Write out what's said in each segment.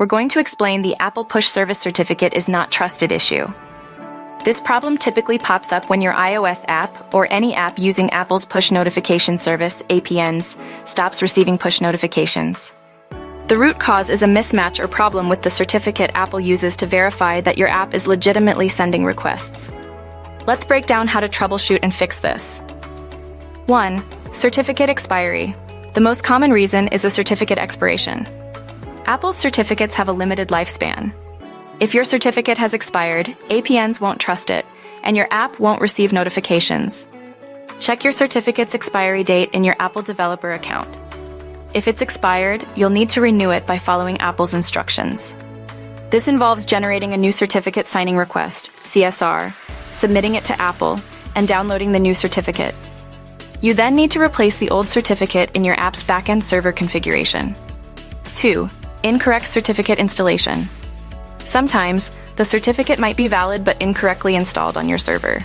we're going to explain the Apple Push Service Certificate is not trusted issue. This problem typically pops up when your iOS app, or any app using Apple's push notification service, APNs, stops receiving push notifications. The root cause is a mismatch or problem with the certificate Apple uses to verify that your app is legitimately sending requests. Let's break down how to troubleshoot and fix this. 1. Certificate expiry. The most common reason is a certificate expiration. Apple's certificates have a limited lifespan. If your certificate has expired, APNs won't trust it, and your app won't receive notifications. Check your certificate's expiry date in your Apple developer account. If it's expired, you'll need to renew it by following Apple's instructions. This involves generating a new certificate signing request, CSR, submitting it to Apple, and downloading the new certificate. You then need to replace the old certificate in your app's backend server configuration. 2. Incorrect certificate installation. Sometimes, the certificate might be valid but incorrectly installed on your server.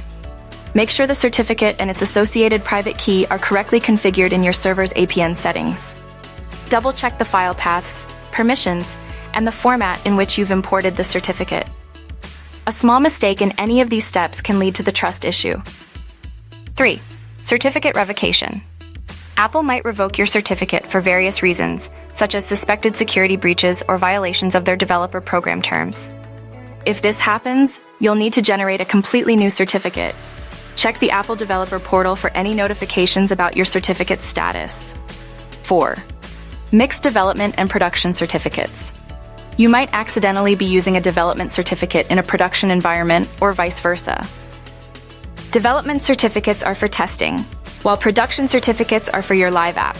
Make sure the certificate and its associated private key are correctly configured in your server's APN settings. Double-check the file paths, permissions, and the format in which you've imported the certificate. A small mistake in any of these steps can lead to the trust issue. 3. Certificate revocation. Apple might revoke your certificate for various reasons, such as suspected security breaches or violations of their developer program terms. If this happens, you'll need to generate a completely new certificate. Check the Apple Developer Portal for any notifications about your certificate's status. 4. Mixed development and production certificates. You might accidentally be using a development certificate in a production environment or vice versa. Development certificates are for testing, while production certificates are for your live app.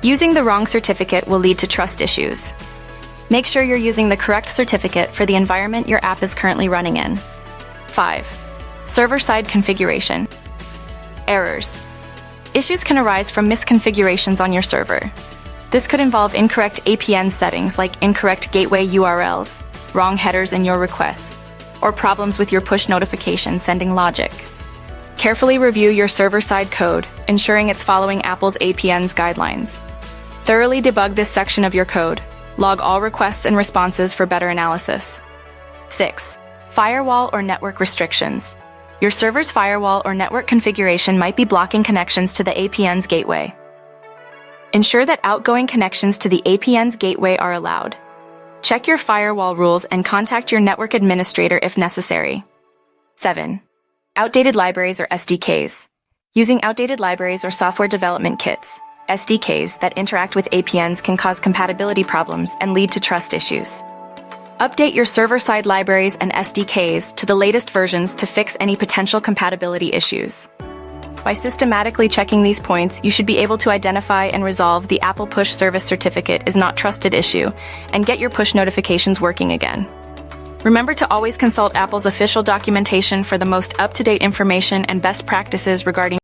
Using the wrong certificate will lead to trust issues. Make sure you're using the correct certificate for the environment your app is currently running in. 5. Server-side configuration. Errors. Issues can arise from misconfigurations on your server. This could involve incorrect APN settings like incorrect gateway URLs, wrong headers in your requests, or problems with your push notification sending logic. Carefully review your server-side code, ensuring it's following Apple's APN's guidelines. Thoroughly debug this section of your code. Log all requests and responses for better analysis. 6. Firewall or network restrictions. Your server's firewall or network configuration might be blocking connections to the APN's gateway. Ensure that outgoing connections to the APN's gateway are allowed. Check your firewall rules and contact your network administrator if necessary. 7. Outdated libraries or SDKs. Using outdated libraries or software development kits, SDKs, that interact with APNs can cause compatibility problems and lead to trust issues. Update your server-side libraries and SDKs to the latest versions to fix any potential compatibility issues. By systematically checking these points, you should be able to identify and resolve the Apple Push Service Certificate is not trusted issue and get your push notifications working again. Remember to always consult Apple's official documentation for the most up-to-date information and best practices regarding